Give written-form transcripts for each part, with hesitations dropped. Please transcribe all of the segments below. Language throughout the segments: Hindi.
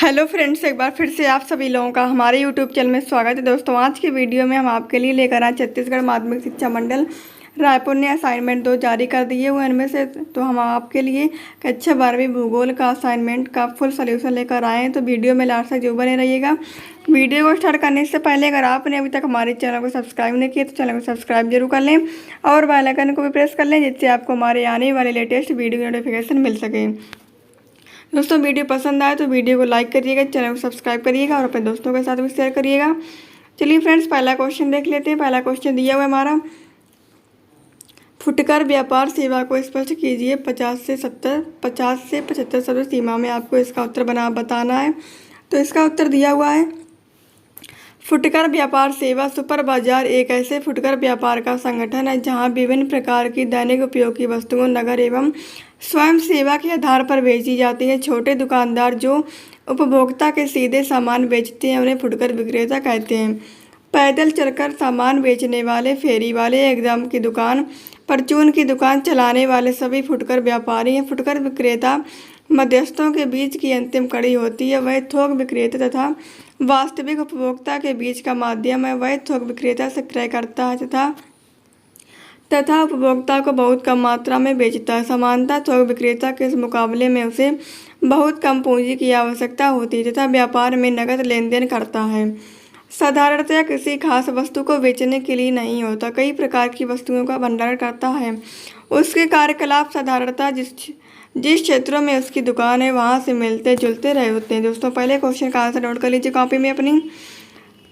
हेलो फ्रेंड्स, एक बार फिर से आप सभी लोगों का हमारे यूट्यूब चैनल में स्वागत है। दोस्तों, आज की वीडियो में हम आपके लिए लेकर आए छत्तीसगढ़ माध्यमिक शिक्षा मंडल रायपुर ने असाइनमेंट 2 जारी कर दिए हुए इनमें से। तो हम आपके लिए कक्षा 12वीं भूगोल का असाइनमेंट का फुल सोल्यूशन लेकर आए हैं। तो वीडियो में लास्ट तक जो बने रहिएगा। वीडियो को स्टार्ट करने से पहले अगर आपने अभी तक हमारे चैनल को सब्सक्राइब नहीं किया तो चैनल को सब्सक्राइब जरूर कर लें और बेल आइकन को भी प्रेस कर लें, जिससे आपको हमारे आने वाले लेटेस्ट वीडियो की नोटिफिकेशन मिल सके। दोस्तों, वीडियो पसंद आए तो वीडियो को लाइक करिएगा, चैनल को सब्सक्राइब करिएगा और अपने दोस्तों के साथ भी शेयर करिएगा। चलिए फ्रेंड्स, पहला क्वेश्चन देख लेते हैं। पहला क्वेश्चन दिया हुआ है हमारा, फुटकर व्यापार सेवा को स्पष्ट कीजिए। 50 से 75 शब्द सीमा में आपको इसका उत्तर बताना है। तो इसका उत्तर दिया हुआ है, फुटकर व्यापार सेवा सुपर बाजार एक ऐसे फुटकर व्यापार का संगठन है जहां विभिन्न प्रकार की दैनिक उपयोग की वस्तुओं नगर एवं स्वयं सेवा के आधार पर बेची जाती है। छोटे दुकानदार जो उपभोक्ता के सीधे सामान बेचते हैं उन्हें फुटकर विक्रेता कहते हैं। पैदल चलकर सामान बेचने वाले, फेरी वाले, एकदम की दुकान, परचून की दुकान चलाने वाले सभी फुटकर व्यापारी हैं। फुटकर विक्रेता मध्यस्थों के बीच की अंतिम कड़ी होती है। वह थोक विक्रेता तथा वास्तविक उपभोक्ता के बीच का माध्यम है। वह थोक विक्रेता से क्रय करता है तथा उपभोक्ता को बहुत कम मात्रा में बेचता है। समानता थोक विक्रेता के मुकाबले में उसे बहुत कम पूंजी की आवश्यकता होती है तथा व्यापार में नकद लेन देन करता है। साधारणतया किसी खास वस्तु को बेचने के लिए नहीं होता, कई प्रकार की वस्तुओं का भंडारण करता है। उसके कार्यकलाप साधारणतः जिस क्षेत्रों में उसकी दुकान है वहाँ से मिलते जुलते रहे होते हैं। दोस्तों, पहले क्वेश्चन का आंसर नोट कर लीजिए कॉपी में अपनी।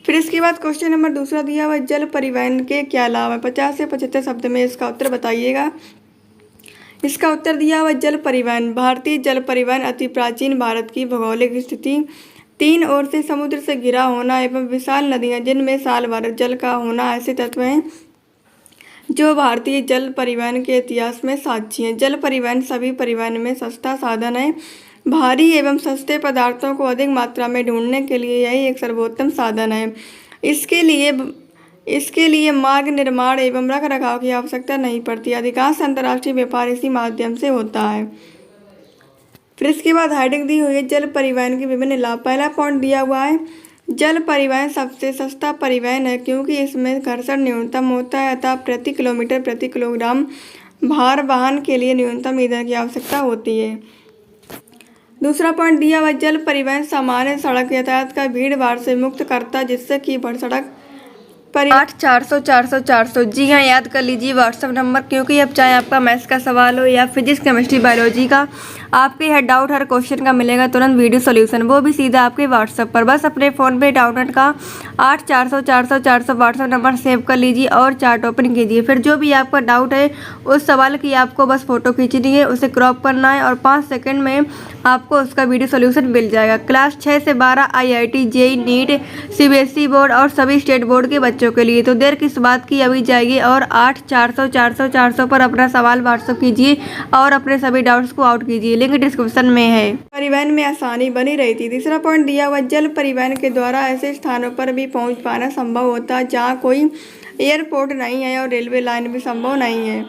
फिर इसके बाद क्वेश्चन नंबर दूसरा दिया हुआ, जल परिवहन के क्या लाभ है। 50 से 75 शब्द में इसका उत्तर बताइएगा। इसका उत्तर दिया हुआ, जल परिवहन। भारतीय जल परिवहन अति प्राचीन भारत की भौगोलिक स्थिति, 3 ओर से समुद्र से घिरा होना एवं विशाल नदियाँ जिनमें साल भर जल का होना ऐसे तत्व हैं जो भारतीय जल परिवहन के इतिहास में साक्षी हैं। जल परिवहन सभी परिवहन में सस्ता साधन है। भारी एवं सस्ते पदार्थों को अधिक मात्रा में ढूंढने के लिए यही एक सर्वोत्तम साधन है। इसके लिए मार्ग निर्माण एवं रख रखाव की आवश्यकता नहीं पड़ती। अधिकांश अंतर्राष्ट्रीय व्यापार इसी माध्यम से होता है। फिर इसके बाद हेडिंग दी हुई है, जल परिवहन के विभिन्न लाभ। पहला पॉइंट दिया हुआ है, जल परिवहन सबसे सस्ता परिवहन है क्योंकि इसमें घर्षण न्यूनतम होता है अतः प्रति किलोमीटर प्रति किलोग्राम भार वाहन के लिए न्यूनतम ईंधन की आवश्यकता होती है। दूसरा पॉइंट दिया हुआ, जल परिवहन सामान्य सड़क यातायात का भीड़ भाड़ से मुक्त करता है जिससे कि बढ़ सड़क 8400 जी हाँ, याद कर लीजिए व्हाट्सएप नंबर, क्योंकि अब चाहे आपका मैथ्स का सवाल हो या फिजिक्स केमिस्ट्री बायोलॉजी का, आपके हर डाउट हर क्वेश्चन का मिलेगा तुरंत वीडियो सॉल्यूशन, वो भी सीधा आपके व्हाट्सएप पर। बस अपने फ़ोन पे डाउनलोड का 8400 व्हाट्सएप नंबर सेव कर लीजिए और चार्ट ओपन कीजिए। फिर जो भी आपका डाउट है उस सवाल की आपको बस फ़ोटो खींचनी है, उसे क्रॉप करना है और 5 सेकंड में आपको उसका वीडियो सॉल्यूशन मिल जाएगा। क्लास 6 से 12 IIT JEE NEET CBSE board और सभी स्टेट बोर्ड के बच्चों के लिए। तो देर किस बात की, अभी जाइए और 8400 पर अपना सवाल व्हाट्सएप कीजिए और अपने सभी डाउट्स को आउट कीजिए। लिंक डिस्क्रिप्शन में है। परिवहन में आसानी बनी रहती। तीसरा पॉइंट दिया हुआ, जल परिवहन के द्वारा ऐसे स्थानों पर भी पहुंच पाना संभव होता है जहां कोई एयरपोर्ट नहीं है और रेलवे लाइन भी संभव नहीं है।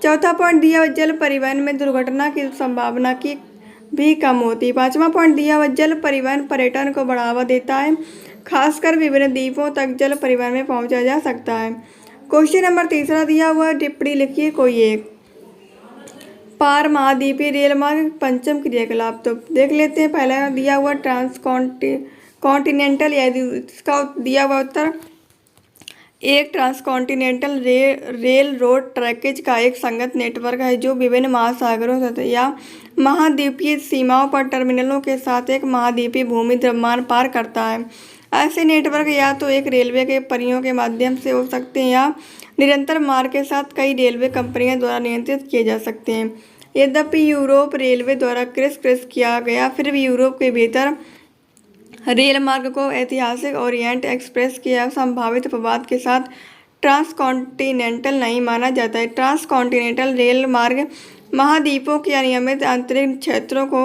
चौथा पॉइंट दिया हुआ, जल परिवहन में दुर्घटना की संभावना की भी कम होती है। पांचवा पॉइंट दिया हुआ, जल परिवहन पर्यटन को बढ़ावा देता है, खासकर विभिन्न द्वीपों तक जल परिवहन में पहुंचा जा सकता है। क्वेश्चन नंबर तीसरा दिया हुआ, टिप्पणी लिखिए कोई एक। पार महाद्वीपीय रेल मार्ग पंचम क्रियाकलाप। तो देख लेते हैं। पहला दिया हुआ, कॉन्टिनेंटल, इसका दिया हुआ उत्तर, एक ट्रांसकॉन्टिनेंटल रेल रोड ट्रैकेज का एक संगत नेटवर्क है जो विभिन्न महासागरों या महाद्वीपीय सीमाओं पर टर्मिनलों के साथ एक महाद्वीपीय भूमि द्रव्यमान पार करता है। ऐसे नेटवर्क या तो एक रेलवे के परियों के माध्यम से हो सकते हैं या निरंतर मार्ग के साथ कई रेलवे कंपनियों द्वारा नियंत्रित किए जा सकते हैं। यद्यपि यूरोप रेलवे द्वारा क्रिस किया गया, फिर भी यूरोप के भीतर रेल मार्ग को ऐतिहासिक ओरिएंट एक्सप्रेस के संभावित अपवाद के साथ ट्रांसकॉन्टिनेंटल नहीं माना जाता है। ट्रांसकॉन्टिनेंटल रेल मार्ग महाद्वीपों के अनियमित आंतरिक क्षेत्रों को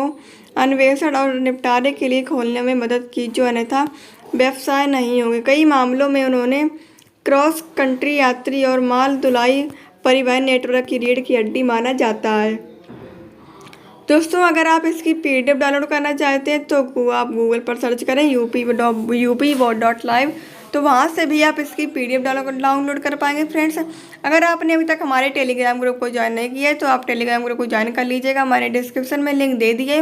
अन्वेषण और निपटारे के लिए खोलने में मदद की जो अन्यथा व्यवसाय नहीं होंगे। कई मामलों में उन्होंने क्रॉस कंट्री यात्री और माल ढुलाई परिवहन नेटवर्क की रीढ़ की हड्डी माना जाता है। दोस्तों अगर आप इसकी PDF डाउनलोड करना चाहते हैं तो आप गूगल पर सर्च करें UP.live, तो वहाँ से भी आप इसकी PDF डाउनलोड कर पाएंगे फ्रेंड्स। अगर आपने अभी तक हमारे टेलीग्राम ग्रुप को ज्वाइन नहीं किया है तो आप टेलीग्राम ग्रुप को ज्वाइन कर लीजिएगा, मैंने डिस्क्रिप्शन में लिंक दे दिए,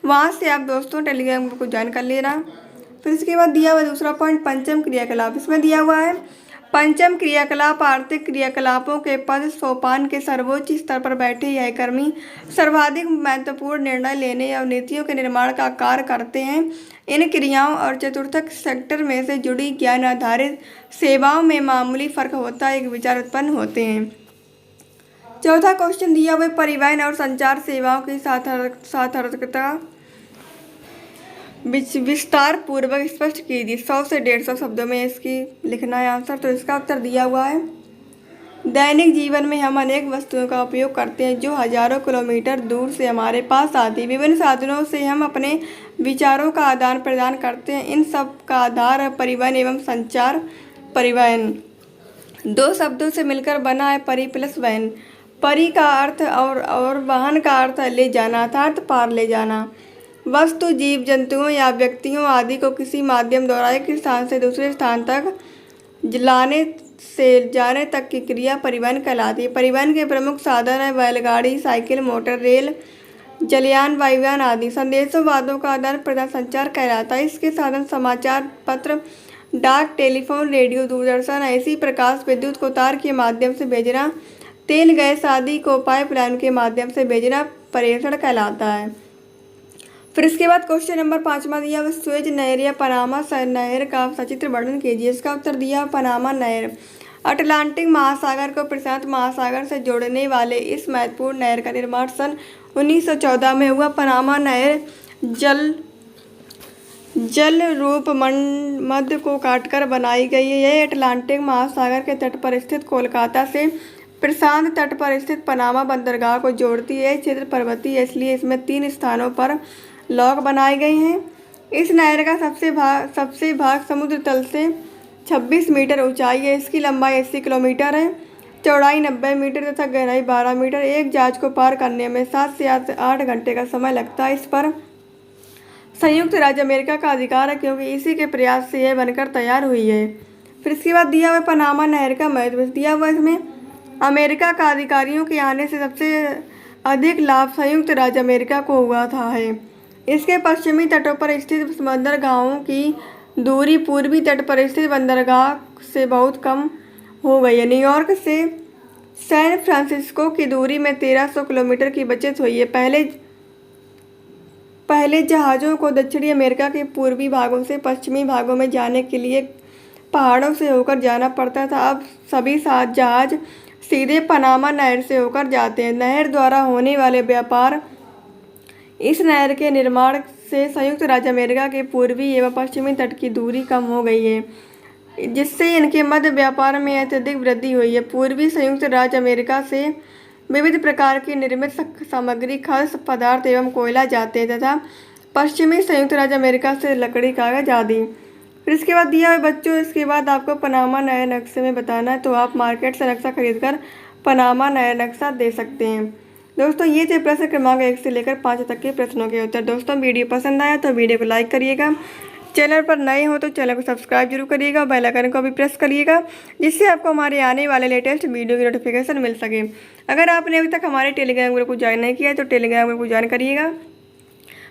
वहाँ से आप दोस्तों टेलीग्राम ग्रुप को ज्वाइन कर लेना। फिर इसके बाद दिया हुआ दूसरा पॉइंट पंचम क्रियाकलाप, इसमें दिया हुआ है पंचम क्रियाकलाप आर्थिक क्रियाकलापों के पद सोपान के सर्वोच्च स्तर पर बैठे यह कर्मी सर्वाधिक महत्वपूर्ण निर्णय लेने और नीतियों के निर्माण का कार्य करते हैं। इन क्रियाओं और चतुर्थक सेक्टर में से जुड़ी ज्ञान आधारित सेवाओं में मामूली फर्क होता है, एक विचार उत्पन्न होते हैं। चौथा क्वेश्चन दिया हुआ परिवहन और संचार सेवाओं की सार्थकता विस्तार पूर्वक स्पष्ट कीजिए। 100 से 150 शब्दों में इसकी लिखना है आंसर। तो इसका उत्तर दिया हुआ है दैनिक जीवन में हम अनेक वस्तुओं का उपयोग करते हैं जो हजारों किलोमीटर दूर से हमारे पास आती हैं। विभिन्न साधनों से हम अपने विचारों का आदान प्रदान करते हैं, इन सब का आधार है परिवहन एवं संचार। परिवहन दो शब्दों से मिलकर बना है परि प्लस वहन। परि का अर्थ और वाहन का अर्थ है ले जाना अर्थात पार ले जाना। वस्तु जीव जंतुओं या व्यक्तियों आदि को किसी माध्यम द्वारा एक स्थान से दूसरे स्थान तक लाने से जाने तक की क्रिया परिवहन कहलाती है। परिवहन के प्रमुख साधन है बैलगाड़ी, साइकिल, मोटर, रेल, जलयान, वायुयान आदि। संदेशों वादों का आदान प्रदान संचार कहलाता है। इसके साधन समाचार पत्र, डाक, टेलीफोन, रेडियो, दूरदर्शन, ऐसी प्रकाश विद्युत को तार के माध्यम से भेजना, तेल गैस आदि को पाइपलाइन के माध्यम से भेजना प्रेषण कहलाता है। फिर इसके बाद क्वेश्चन नंबर 5वां दिया हुआ सुएज नहर या पनामा नहर का सचित्र वर्णन कीजिए। इसका उत्तर दिया पनामा नहर अटलांटिक महासागर को प्रशांत महासागर से जोड़ने वाले इस महत्वपूर्ण नहर का निर्माण सन 1914 में हुआ। पनामा नहर जल रूप मध्य को काटकर बनाई गई है। यह अटलांटिक महासागर के तट पर स्थित कोलकाता से प्रशांत तट पर स्थित पनामा बंदरगाह को जोड़ती है। क्षेत्र पर्वतीय है, इसलिए इसमें 3 स्थानों पर लॉक बनाए गए हैं। इस नहर का सबसे भाग समुद्र तल से 26 मीटर ऊंचाई है। इसकी लंबाई 80 किलोमीटर है, चौड़ाई 90 मीटर तथा गहराई 12 मीटर। एक जहाज को पार करने में 7 से 8 घंटे का समय लगता है। इस पर संयुक्त राज्य अमेरिका का अधिकार है क्योंकि इसी के प्रयास से यह बनकर तैयार हुई है। फिर इसके बाद दिया हुआ पनामा नहर का महत्व दिया हुआ, इसमें अमेरिका का अधिकारियों के आने से सबसे अधिक लाभ संयुक्त राज्य अमेरिका को हुआ था है। इसके पश्चिमी तटों पर स्थित बंदरगाहों की दूरी पूर्वी तट पर स्थित बंदरगाह से बहुत कम हो गई है। न्यूयॉर्क से सैन फ्रांसिस्को की दूरी में 1300 किलोमीटर की बचत हुई है। पहले जहाज़ों को दक्षिणी अमेरिका के पूर्वी भागों से पश्चिमी भागों में जाने के लिए पहाड़ों से होकर जाना पड़ता था। अब सभी जहाज सीधे पनामा नहर से होकर जाते हैं। नहर द्वारा होने वाले व्यापार इस नहर के निर्माण से संयुक्त राज्य अमेरिका के पूर्वी एवं पश्चिमी तट की दूरी कम हो गई है, जिससे इनके मध्य व्यापार में अत्यधिक वृद्धि हुई है। पूर्वी संयुक्त राज्य अमेरिका से विविध प्रकार की निर्मित सामग्री, खाद्य पदार्थ एवं कोयला जाते हैं तथा पश्चिमी संयुक्त राज्य अमेरिका से लकड़ी, कागज आदि। फिर इसके बाद दिया है बच्चों, इसके बाद आपको पनामा नहर नक्शे में बताना है, तो आप मार्केट से नक्शा खरीदकर पनामा नहर नक्शा दे सकते हैं। दोस्तों ये थे प्रश्न क्रमांक 1 से लेकर 5 तक के प्रश्नों के उत्तर। दोस्तों वीडियो पसंद आया तो वीडियो को लाइक करिएगा, चैनल पर नए हो तो चैनल को सब्सक्राइब जरूर करिएगा, बेल आइकन को भी प्रेस करिएगा जिससे आपको हमारे आने वाले लेटेस्ट वीडियो की नोटिफिकेशन मिल सके। अगर आपने अभी तक हमारे टेलीग्राम ग्रुप को ज्वाइन नहीं किया है तो टेलीग्राम ग्रुप को ज्वाइन करिएगा,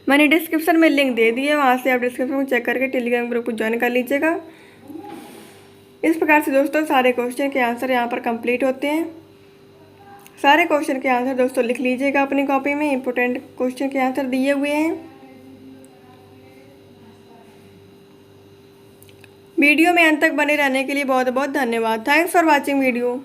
मैंने डिस्क्रिप्शन में लिंक दे दी है, वहाँ से आप डिस्क्रिप्शन को चेक करके टेलीग्राम ग्रुप को ज्वाइन कर लीजिएगा। इस प्रकार से दोस्तों सारे क्वेश्चन के आंसर यहाँ पर कंप्लीट होते हैं। सारे क्वेश्चन के आंसर दोस्तों लिख लीजिएगा अपनी कॉपी में, इंपॉर्टेंट क्वेश्चन के आंसर दिए हुए हैं। वीडियो में अंत तक बने रहने के लिए बहुत बहुत धन्यवाद। Thanks for watching video.